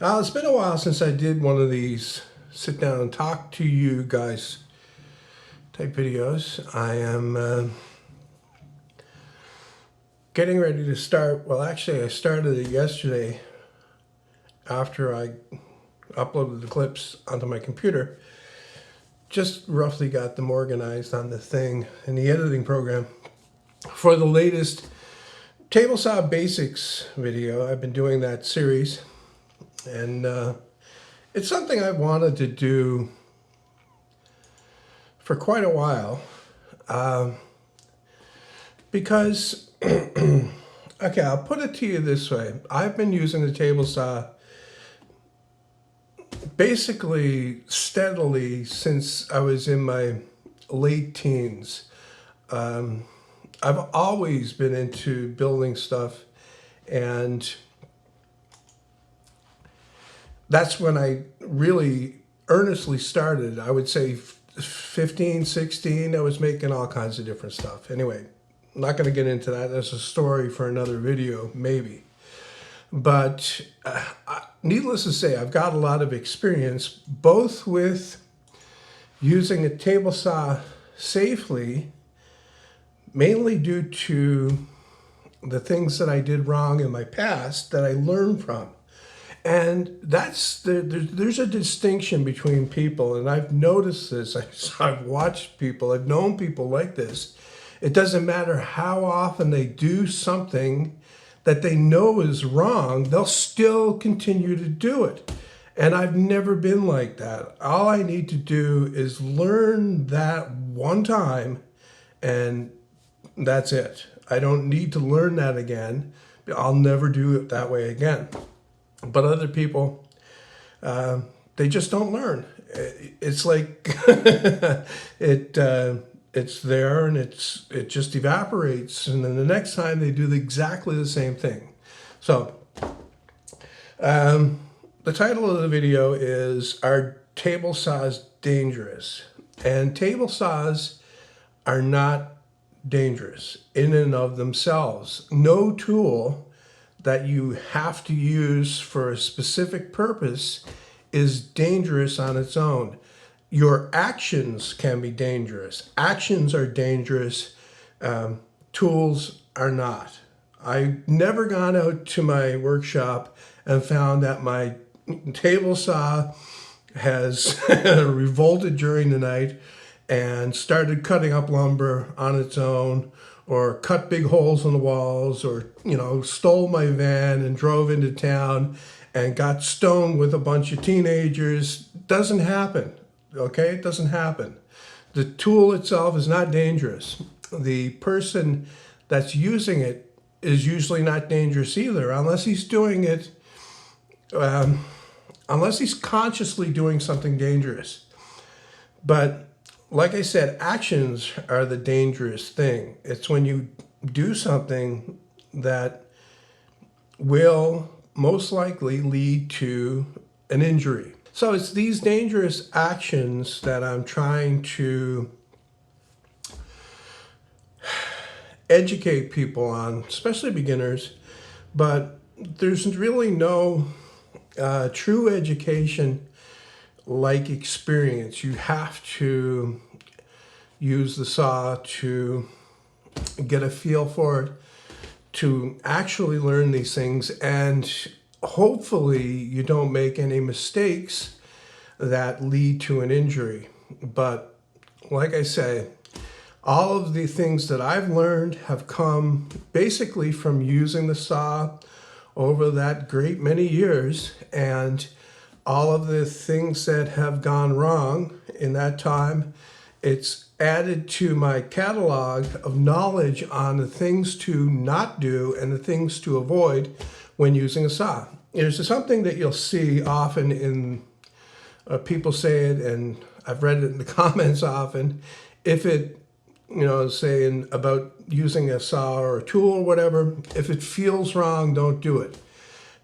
It's been a while since I did one of these sit down and talk to you guys type videos. I am getting ready to start. Well, actually, I started it yesterday after I uploaded the clips onto my computer. Just roughly got them organized on the thing in the editing program for the latest table saw basics video. I've been doing that series, and it's something I've wanted to do for quite a while, because, okay, I'll put it to you this way. I've been using the table saw basically steadily since I was in my late teens. I've always been into building stuff, and that's when I really earnestly started. I would say 15, 16, I was making all kinds of different stuff. Anyway, I'm not going to get into that. That's a story for another video, maybe. But needless to say, I've got a lot of experience, both with using a table saw safely, mainly due to the things that I did wrong in my past that I learned from. And there's a distinction between people, and I've noticed this. I've watched people, I've known people like this. It doesn't matter how often they do something that they know is wrong, they'll still continue to do it. And I've never been like that. All I need to do is learn that one time, and that's it. I don't need to learn that again. I'll never do it that way again. But other people, they just don't learn. It's like it's there and it just evaporates, and then the next time they do exactly the same thing. So the title of the video is "Are Table Saws Dangerous?" And table saws are not dangerous in and of themselves. No tool that you have to use for a specific purpose is dangerous on its own. Your actions can be dangerous. Actions are dangerous. Tools are not. I've never gone out to my workshop and found that my table saw has revolted during the night and started cutting up lumber on its own, or cut big holes in the walls, or, stole my van and drove into town and got stoned with a bunch of teenagers. Doesn't happen, okay? It doesn't happen. The tool itself is not dangerous. The person that's using it is usually not dangerous either, unless he's doing it, unless he's consciously doing something dangerous. But like I said, actions are the dangerous thing. It's when you do something that will most likely lead to an injury. So it's these dangerous actions that I'm trying to educate people on, especially beginners. But there's really no true education like experience. You have to use the saw to get a feel for it, to actually learn these things, and hopefully you don't make any mistakes that lead to an injury. But like I say, all of the things that I've learned have come basically from using the saw over that great many years, and all of the things that have gone wrong in that time, it's added to my catalog of knowledge on the things to not do and the things to avoid when using a saw. There's something that you'll see often in people say it, and I've read it in the comments often. If it, saying about using a saw or a tool or whatever, if it feels wrong, don't do it.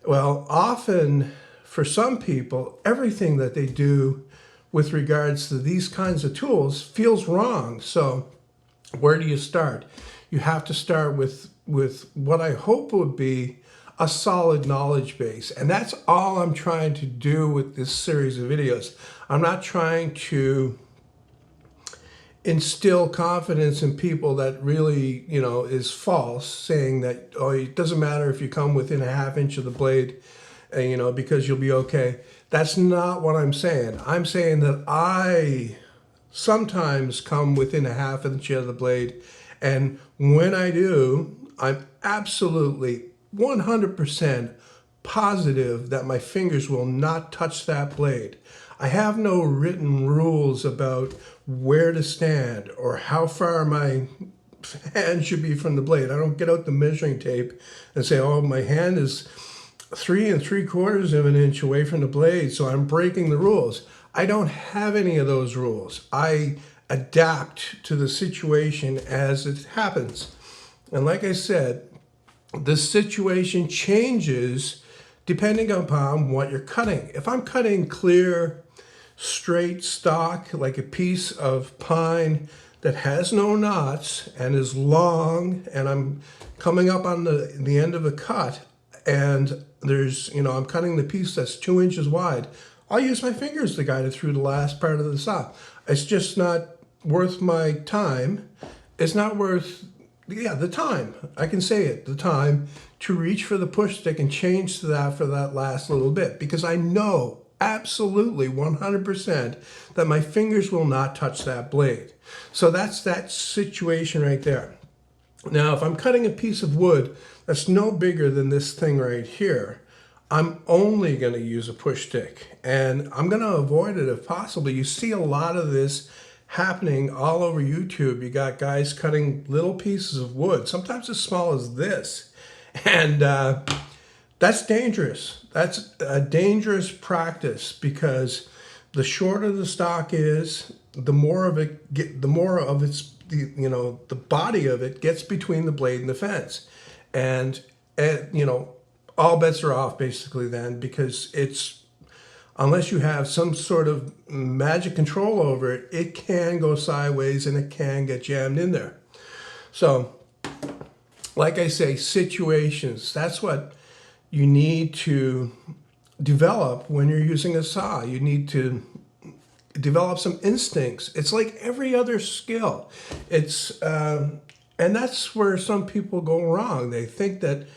Well, often, for some people, everything that they do with regards to these kinds of tools feels wrong. So where do you start? You have to start with what I hope would be a solid knowledge base. And that's all I'm trying to do with this series of videos. I'm not trying to instill confidence in people that really, is false, saying that, oh, it doesn't matter if you come within a half inch of the blade, because you'll be okay. That's not what I'm saying. I'm saying that I sometimes come within a half inch of the blade, and when I do, I'm absolutely 100% positive that my fingers will not touch that blade. I have no written rules about where to stand or how far my hand should be from the blade. I don't get out the measuring tape and say, oh, my hand is 3 3/4 of an inch away from the blade, so I'm breaking the rules. I don't have any of those rules. I adapt to the situation as it happens. And like I said, the situation changes depending upon what you're cutting. If I'm cutting clear, straight stock, like a piece of pine that has no knots and is long, and I'm coming up on the end of a cut, and there's, I'm cutting the piece that's 2 inches wide, I'll use my fingers to guide it through the last part of the saw. It's just not worth my time. It's not worth, the time. I can say it, the time to reach for the push stick and change to that for that last little bit, because I know absolutely 100% that my fingers will not touch that blade. So that's that situation right there. Now, if I'm cutting a piece of wood that's no bigger than this thing right here, I'm only going to use a push stick, and I'm going to avoid it if possible. You see a lot of this happening all over YouTube. You got guys cutting little pieces of wood, sometimes as small as this, and that's dangerous. That's a dangerous practice, because the shorter the stock is, the more of its, the body of it gets between the blade and the fence, and all bets are off basically then, because unless you have some sort of magic control over it, it can go sideways and it can get jammed in there. So, like I say, situations, that's what you need to develop when you're using a saw. You need to develop some instincts. It's like every other skill. And that's where some people go wrong. They think that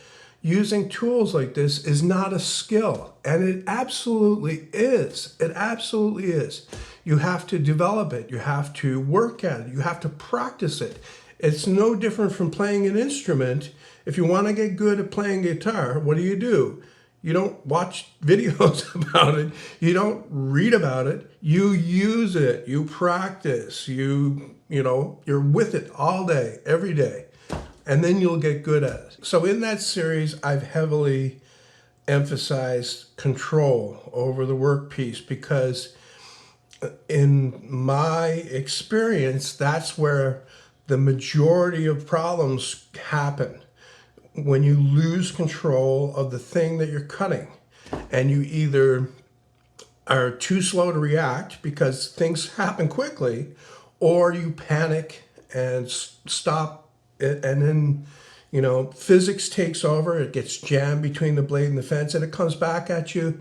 using tools like this is not a skill, and it absolutely is. It absolutely is. You have to develop it. You have to work at it. You have to practice it. It's no different from playing an instrument. If you want to get good at playing guitar, what do? You don't watch videos about it. You don't read about it. You use it. You practice. You're with it all day, every day. And then you'll get good at it. So in that series, I've heavily emphasized control over the workpiece, because in my experience, that's where the majority of problems happen. When you lose control of the thing that you're cutting, and you either are too slow to react because things happen quickly, or you panic and stop it, and then physics takes over. It gets jammed between the blade and the fence, and it comes back at you,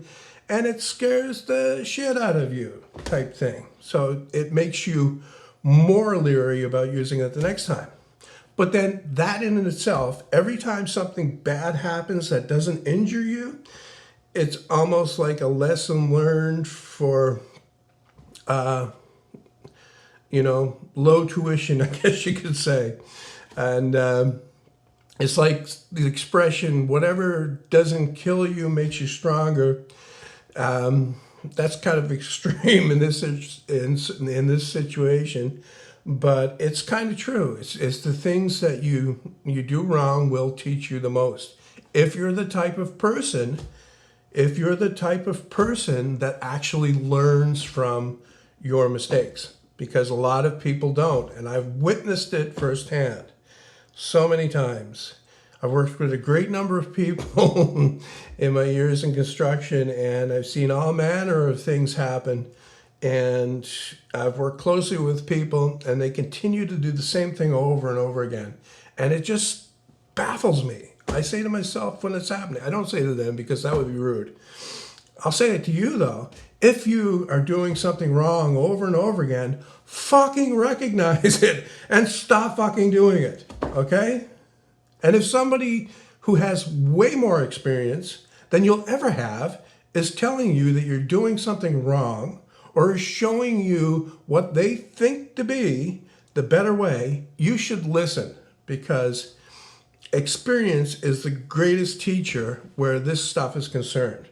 and it scares the shit out of you, type thing. So it makes you more leery about using it the next time. But then that in itself, every time something bad happens that doesn't injure you, it's almost like a lesson learned for low tuition, I guess you could say. And it's like the expression, whatever doesn't kill you makes you stronger. That's kind of extreme in this situation, but it's kind of true. It's the things that you do wrong will teach you the most. If you're the type of person that actually learns from your mistakes, because a lot of people don't, and I've witnessed it firsthand so many times. I've worked with a great number of people in my years in construction, and I've seen all manner of things happen. And I've worked closely with people, and they continue to do the same thing over and over again. And it just baffles me. I say to myself when it's happening. I don't say to them because that would be rude. I'll say it to you though. If you are doing something wrong over and over again, fucking recognize it and stop fucking doing it. Okay? And if somebody who has way more experience than you'll ever have is telling you that you're doing something wrong or is showing you what they think to be the better way, you should listen, because experience is the greatest teacher where this stuff is concerned.